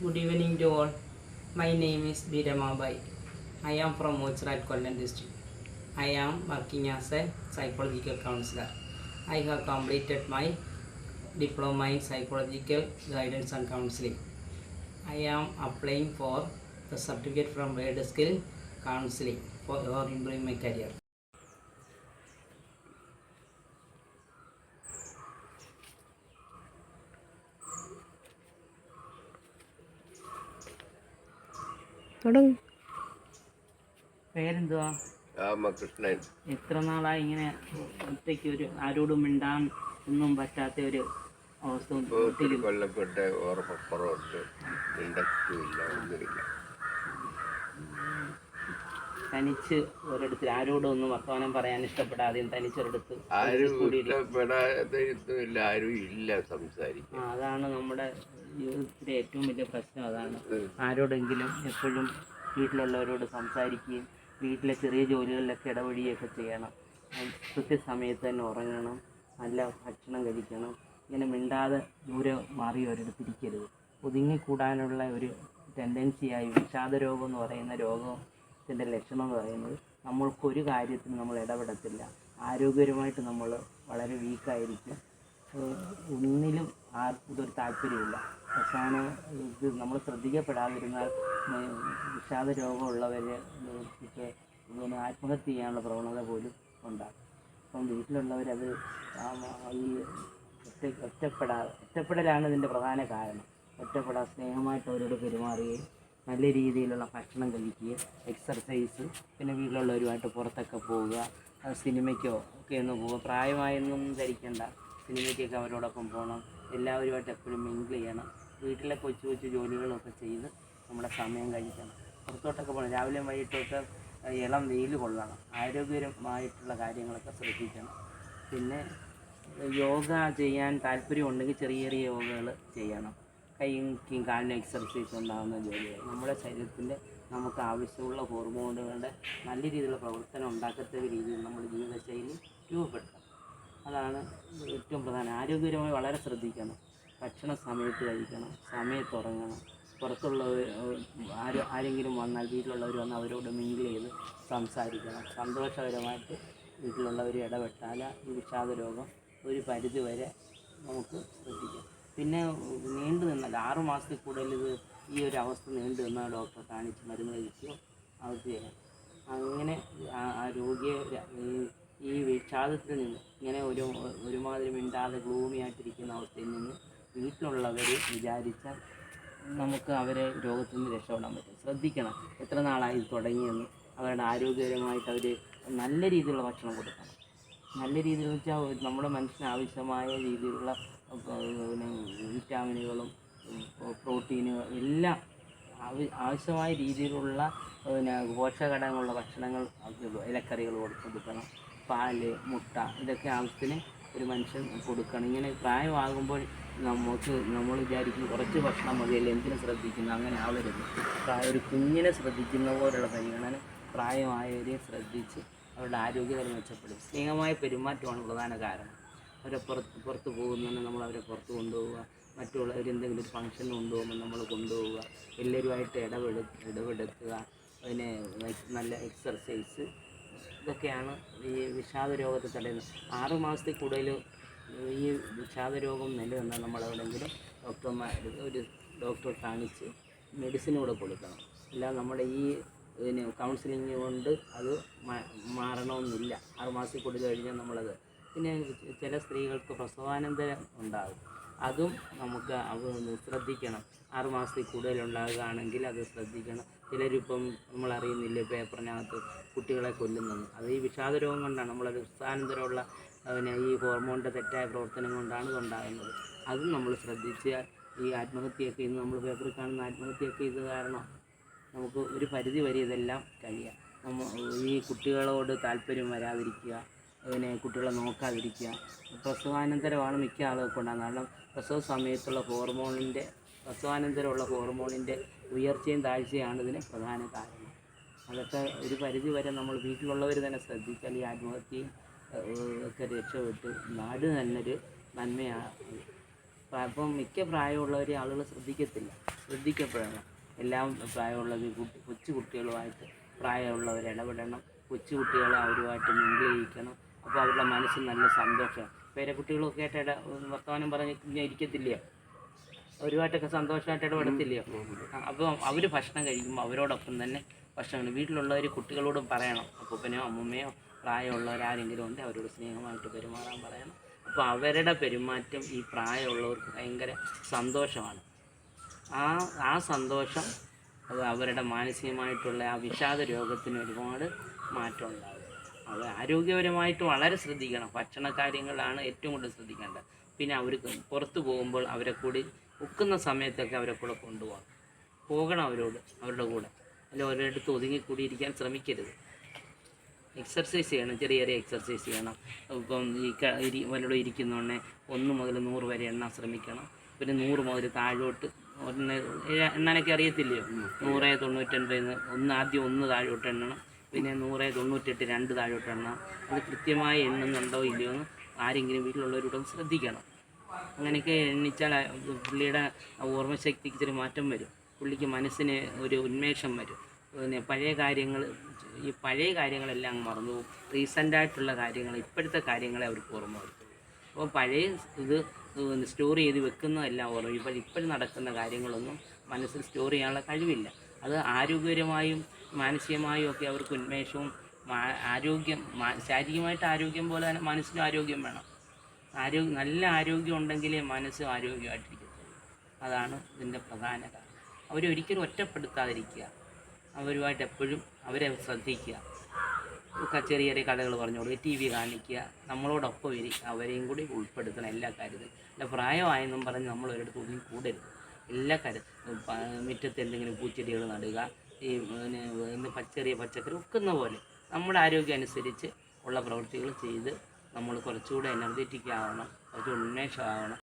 Good evening to all. My name is B. Ramabai. I am from Mochrat, Kollam district. I am working as a psychological counselor. I have completed my diploma in psychological guidance and counseling. I am applying for the certificate from Word Skill Counseling for improving my career. പേരെന്തുവാ? രാമകൃഷ്ണൻ. എത്ര നാളായി ഇങ്ങനെ ഒറ്റയ്ക്ക് ആരോടും മിണ്ടാൻ ഒന്നും പറ്റാത്ത ഒരു അവസ്ഥ? ഒത്തിരി കൊല്ലപ്പെട്ട് ഓർമ്മക്കുറവുണ്ട്, മിണ്ടത്തുമില്ല, ഒന്നുമില്ല. തനിച്ച് ഒരിടത്തിൽ ആരോടും ഒന്നും വർത്തമാനം പറയാൻ ഇഷ്ടപ്പെടാതെയും തനിച്ചൊരിടത്ത് ആരും ഇഷ്ടപ്പെടാതെയൊന്നുമില്ല, ആരും ഇല്ല സംസാരിക്കാൻ. അതാണ് നമ്മുടെ ജീവിതത്തിലെ ഏറ്റവും വലിയ പ്രശ്നം. അതാണ് ആരോടെങ്കിലും എപ്പോഴും വീട്ടിലുള്ളവരോട് സംസാരിക്കുകയും വീട്ടിലെ ചെറിയ ജോലികളിലൊക്കെ ഇടപെടുകയൊക്കെ ചെയ്യണം. കൃത്യസമയത്ത് തന്നെ ഉറങ്ങണം, നല്ല ഭക്ഷണം കഴിക്കണം. ഇങ്ങനെ മിണ്ടാതെ ദൂരെ മാറി ഒരിടത്തിരിക്കരുത്. ഒതുങ്ങിക്കൂടാനുള്ള ഒരു ടെൻഡൻസിയായി വിഷാദ രോഗം എന്ന് പറയുന്ന രോഗത്തിൻ്റെ ലക്ഷണം എന്ന് പറയുന്നത് നമ്മൾക്കൊരു കാര്യത്തിന് നമ്മൾ ഇടപെടത്തില്ല, ആരോഗ്യപരമായിട്ട് നമ്മൾ വളരെ വീക്കായിരിക്കും, ഒന്നിലും ആർക്കും ഇതൊരു താല്പര്യമില്ല. അവസാനം ഇത് നമ്മൾ ശ്രദ്ധിക്കപ്പെടാതിരുന്നാൽ വിഷാദ രോഗമുള്ളവർ ഇങ്ങനെ ആത്മഹത്യ ചെയ്യാനുള്ള പ്രവണത പോലും ഉണ്ടാകും. അപ്പം വീട്ടിലുള്ളവരത് ഈ ഒറ്റപ്പെടലാണ് ഇതിൻ്റെ പ്രധാന കാരണം. സ്നേഹമായിട്ട് അവരോട് പെരുമാറുകയും നല്ല രീതിയിലുള്ള ഭക്ഷണം കഴിക്കുകയും എക്സർസൈസ്, പിന്നെ വീട്ടിലുള്ളവരുമായിട്ട് പുറത്തൊക്കെ പോവുക, സിനിമയ്ക്കോ ഒക്കെ ഒന്ന് പോവുക. പ്രായമായൊന്നും ധരിക്കേണ്ട, സിനിമയ്ക്കൊക്കെ അവരോടൊപ്പം പോകണം, എല്ലാവരുമായിട്ട് എപ്പോഴും മിങ്കിൾ ചെയ്യണം. വീട്ടിലെ കൊച്ചു കൊച്ചു ജോലികളൊക്കെ ചെയ്ത് നമ്മുടെ സമയം കഴിക്കണം. പുറത്തോട്ടൊക്കെ പോകണം, രാവിലെയും വൈകിട്ടൊക്കെ ഇളം വെയിൽ കൊള്ളണം, ആരോഗ്യപരമായിട്ടുള്ള കാര്യങ്ങളൊക്കെ ശ്രദ്ധിക്കണം. പിന്നെ യോഗ ചെയ്യാൻ താല്പര്യമുണ്ടെങ്കിൽ ചെറിയ ചെറിയ യോഗകൾ ചെയ്യണം. കൈയും കാലിനും എക്സർസൈസ് ഉണ്ടാകുന്ന ജോലികൾ നമ്മുടെ ശരീരത്തിൻ്റെ നമുക്ക് ആവശ്യമുള്ള ഹോർമോണുകളുടെ നല്ല രീതിയിലുള്ള പ്രവർത്തനം ഉണ്ടാക്കത്തക്ക രീതിയിൽ നമ്മുടെ ജീവിതശൈലി രൂപപ്പെടുത്തണം. അതാണ് ഏറ്റവും പ്രധാനം. ആരോഗ്യപരമായി വളരെ ശ്രദ്ധിക്കണം. ഭക്ഷണ സമയത്ത് കഴിക്കണം, സമയത്തുറങ്ങണം. പുറത്തുള്ളവർ ആരെങ്കിലും വന്നാൽ, വീട്ടിലുള്ളവർ വന്നാൽ അവരോട് മിങ്കിൾ ചെയ്ത് സംസാരിക്കണം. സന്തോഷകരമായിട്ട് വീട്ടിലുള്ളവർ ഇടപെട്ടാൽ ഈ വിഷാദ രോഗം ഒരു പരിധി വരെ നമുക്ക് ശ്രദ്ധിക്കാം. പിന്നെ നീണ്ടു നിന്നാൽ 6 മാസത്തിൽ കൂടുതൽ ഈ ഒരു അവസ്ഥ നീണ്ടു നിന്നാൽ ഡോക്ടറെ കാണിച്ച് മരുന്ന് കഴിക്കുകയോ അത് ചെയ്യാം. അങ്ങനെ ആ രോഗിയെ ഈ വിഷാദത്തിൽ നിന്ന്, ഇങ്ങനെ ഒരുമാതിരി മിണ്ടാതെ ഗ്ലൂമി ആയിട്ടിരിക്കുന്ന അവസ്ഥയിൽ നിന്ന് വീട്ടിലുള്ളവർ വിചാരിച്ചാൽ നമുക്ക് അവരെ രോഗത്തിൽ നിന്ന് രക്ഷപ്പെടാൻ പറ്റും. ശ്രദ്ധിക്കണം എത്ര നാളായി തുടങ്ങിയെന്ന്. അവരുടെ ആരോഗ്യപരമായിട്ട് അവർ നല്ല രീതിയിലുള്ള ഭക്ഷണം കൊടുക്കണം. നല്ല രീതിയിൽ വെച്ചാൽ നമ്മുടെ മനുഷ്യന് ആവശ്യമായ രീതിയിലുള്ള വിറ്റാമിനുകളും പ്രോട്ടീനുകളും എല്ലാം ആവശ്യമായ രീതിയിലുള്ള പോഷകഘടകങ്ങളുള്ള ഭക്ഷണങ്ങൾ, ഇലക്കറികൾ കൊടുക്കണം. പാല്, മുട്ട, ഇതൊക്കെ ആവശ്യത്തിന് ഒരു മനുഷ്യൻ കൊടുക്കണം. ഇങ്ങനെ പ്രായമാകുമ്പോൾ നമ്മൾ വിചാരിക്കും കുറച്ച് ഭക്ഷണം മതിയല്ലേ, എന്തിനു ശ്രദ്ധിക്കുന്നു, അങ്ങനെ ആവരുത്. ഒരു കുഞ്ഞിനെ ശ്രദ്ധിക്കുന്ന പോലുള്ള പരിഗണന പ്രായമായവരെ ശ്രദ്ധിച്ച് അവരുടെ ആരോഗ്യപരം മെച്ചപ്പെടും. സ്നേഹമായ പെരുമാറ്റമാണ് പ്രധാന കാരണം. അവരെ പുറത്ത് പോകുന്നതന്നെ നമ്മൾ അവരെ പുറത്ത് കൊണ്ടുപോവുക, മറ്റുള്ളവരെന്തെങ്കിലും ഒരു ഫംഗ്ഷന് കൊണ്ടുപോകുമ്പോൾ നമ്മൾ കൊണ്ടുപോവുക, എല്ലാവരുമായിട്ട് ഇടപെടുത്തുക, പിന്നെ നല്ല എക്സർസൈസ്, ഇതൊക്കെയാണ് ഈ വിഷാദ രോഗത്തെ തടയുന്നത്. 6 മാസത്തിൽ കൂടുതൽ ഈ വിഷാദ രോഗം നിലനിന്നാൽ നമ്മൾ എവിടെയെങ്കിലും ഒരു ഡോക്ടറെ കാണിച്ച് മെഡിസിൻ കൂടെ കൊടുക്കണം. അല്ലാതെ നമ്മുടെ ഈ കൗൺസിലിംഗ് കൊണ്ട് അത് മാറണമെന്നില്ല. 6 മാസത്തിൽ കൂടുതൽ കഴിഞ്ഞാൽ നമ്മളത്. പിന്നെ ചില സ്ത്രീകൾക്ക് പ്രസവാനന്തരം ഉണ്ടാകും, അതും നമുക്ക് ശ്രദ്ധിക്കണം. 6 മാസത്തിൽ കൂടുതൽ ഉണ്ടാകുകയാണെങ്കിൽ അത് ശ്രദ്ധിക്കണം. ചിലരിപ്പം നമ്മളറിയുന്നില്ല പേപ്പറിനകത്ത് കുട്ടികളെ കൊല്ലുന്നത്, അത് ഈ വിഷാദ രോഗം കൊണ്ടാണ്. നമ്മളൊരു പ്രസവാനന്തരമുള്ള ഈ ഹോർമോണിൻ്റെ തെറ്റായ പ്രവർത്തനം കൊണ്ടാണ് ഇതുണ്ടാകുന്നത്. അതും നമ്മൾ ശ്രദ്ധിച്ചാൽ ഈ ആത്മഹത്യയൊക്കെ ഇന്ന് നമ്മൾ പേപ്പറിൽ കാണുന്ന ആത്മഹത്യയൊക്കെ ഇത് കാരണം നമുക്ക് ഒരു പരിധി വരെ ഇതെല്ലാം കഴിയാം. ഈ കുട്ടികളോട് താല്പര്യം വരാതിരിക്കുക, കുട്ടികളെ നോക്കാതിരിക്കുക. പ്രസവാനന്തരമാണ് മിക്ക ആളുകൾക്ക് ഉണ്ടാകുന്നത്. കാരണം പ്രസവ സമയത്തുള്ള പ്രസവാനന്തരമുള്ള ഹോർമോണിൻ്റെ ഉയർച്ചയും താഴ്ചയാണ് ഇതിന് പ്രധാന കാരണം. അതൊക്കെ ഒരു പരിധി വരെ നമ്മൾ വീട്ടിലുള്ളവർ തന്നെ ശ്രദ്ധിച്ചാൽ ഈ ആത്മഹത്യയും ഒക്കെ രക്ഷപ്പെട്ട് നാട് നല്ലൊരു നന്മയാണ്. അപ്പം മിക്ക പ്രായമുള്ളവരെ ആളുകൾ ശ്രദ്ധിക്കപ്പെടണം. എല്ലാം പ്രായമുള്ളത് കൊച്ചു കുട്ടികളുമായിട്ട് പ്രായമുള്ളവർ ഇടപെടണം. കൊച്ചു കുട്ടികളെ അവരുമായിട്ട് മിങ്കിൾ ചെയ്യിക്കണം. അപ്പോൾ അവരുടെ മനസ്സിൽ നല്ല സന്തോഷം. പേരക്കുട്ടികളൊക്കെ ആയിട്ട് വർത്തമാനം പറഞ്ഞ് ഇരിക്കത്തില്ലയോ, അവരുമായിട്ടൊക്കെ സന്തോഷമായിട്ട് ഇടപെടത്തില്ലയോ. അപ്പോൾ അവർ ഭക്ഷണം കഴിക്കുമ്പോൾ അവരോടൊപ്പം തന്നെ ഭക്ഷണം വീട്ടിലുള്ളവർ കുട്ടികളോടും പറയണം. അപ്പൂപ്പനെയോ അമ്മൂമ്മയോ പ്രായമുള്ളവരാരെങ്കിലും ഉണ്ട് അവരോട് സ്നേഹമായിട്ട് പെരുമാറാൻ പറയണം. അപ്പോൾ അവരുടെ പെരുമാറ്റം ഈ പ്രായമുള്ളവർക്ക് ഭയങ്കര സന്തോഷമാണ്. ആ സന്തോഷം അത് അവരുടെ മാനസികമായിട്ടുള്ള ആ വിഷാദ രോഗത്തിന് ഒരുപാട് മാറ്റം ഉണ്ടാകും. അത് ആരോഗ്യപരമായിട്ട് വളരെ ശ്രദ്ധിക്കണം. ഭക്ഷണ കാര്യങ്ങളാണ് ഏറ്റവും കൂടുതൽ ശ്രദ്ധിക്കേണ്ടത്. പിന്നെ അവർ പുറത്ത് പോകുമ്പോൾ അവരെ കൂടി ഒക്കുന്ന സമയത്തൊക്കെ അവരെ കൂടെ പോകണം അവരുടെ കൂടെ. അല്ല അവരുടെ അടുത്ത് ഒതുങ്ങിക്കൂടിയിരിക്കാൻ ശ്രമിക്കരുത്. എക്സർസൈസ് ചെയ്യണം, ചെറിയ എക്സർസൈസ് ചെയ്യണം. ഇപ്പം വല്ലതും ഇരിക്കുന്നോണ്ടേ 1 മുതൽ 100 വരെ എണ്ണാൻ ശ്രമിക്കണം. പിന്നെ 100 മുതൽ താഴോട്ട് എണ്ണാനൊക്കെ അറിയത്തില്ലയോ, 199 ആദ്യം 1 താഴോട്ട് എണ്ണണം. പിന്നെ 198 2 താഴോട്ട് എണ്ണണം. അത് കൃത്യമായി എണ്ണുന്നുണ്ടോ ഇല്ലയോ എന്ന് ആരെങ്കിലും വീട്ടിലുള്ളവരോടും ശ്രദ്ധിക്കണം. അങ്ങനെയൊക്കെ എണ്ണിച്ചാൽ പുള്ളിയുടെ ഓർമ്മശക്തിക്ക് ഇച്ചിരി മാറ്റം വരും. പുള്ളിക്ക് മനസ്സിന് ഒരു ഉന്മേഷം വരും. പിന്നെ പഴയ കാര്യങ്ങളെല്ലാം അങ്ങ് മറന്നു പോകും. റീസെൻ്റായിട്ടുള്ള കാര്യങ്ങൾ, ഇപ്പോഴത്തെ കാര്യങ്ങളെ അവർക്ക് ഓർമ്മ വരും. അപ്പോൾ പഴയ സ്റ്റോർ ചെയ്ത് വെക്കുന്നതെല്ലാം ഓർമ്മ. ഇപ്പോഴും നടക്കുന്ന കാര്യങ്ങളൊന്നും മനസ്സിൽ സ്റ്റോർ ചെയ്യാനുള്ള കഴിവില്ല. അത് ആരോഗ്യപരമായും മാനസികമായും ഒക്കെ അവർക്ക് ഉന്മേഷവും ശാരീരികമായിട്ട് ആരോഗ്യം പോലെ തന്നെ മനസ്സിനും ആരോഗ്യം വേണം. നല്ല ആരോഗ്യം ഉണ്ടെങ്കിലേ മനസ്സും ആരോഗ്യമായിട്ടിരിക്കത്തുള്ളൂ. അതാണ് ഇതിൻ്റെ പ്രധാന കാരണം. അവരൊരിക്കലും ഒറ്റപ്പെടുത്താതിരിക്കുക, അവരുമായിട്ട് എപ്പോഴും അവരെ ശ്രദ്ധിക്കുക. ചെറിയ കഥകൾ പറഞ്ഞു കൊടുക്കുക, TV കാണിക്കുക, നമ്മളോടൊപ്പം അവരെയും കൂടി ഉൾപ്പെടുത്തണം എല്ലാ കാര്യത്തിലും. അല്ല പ്രായമായെന്നും പറഞ്ഞ് നമ്മൾ ഒരിടത്ത് ഒന്നും കൂടരുത്. എല്ലാ കാര്യത്തിലും മുറ്റത്ത് എന്തെങ്കിലും പൂച്ചെടികൾ നടുക, ചെറിയ പച്ചക്കറി വെക്കുന്ന പോലെ നമ്മുടെ ആരോഗ്യം അനുസരിച്ച് ഉള്ള പ്രവൃത്തികൾ ചെയ്ത് നമ്മൾ കുറച്ചുകൂടെ എനർജറ്റിക് ആവണം, കുറച്ച് ഉന്മേഷമാവണം.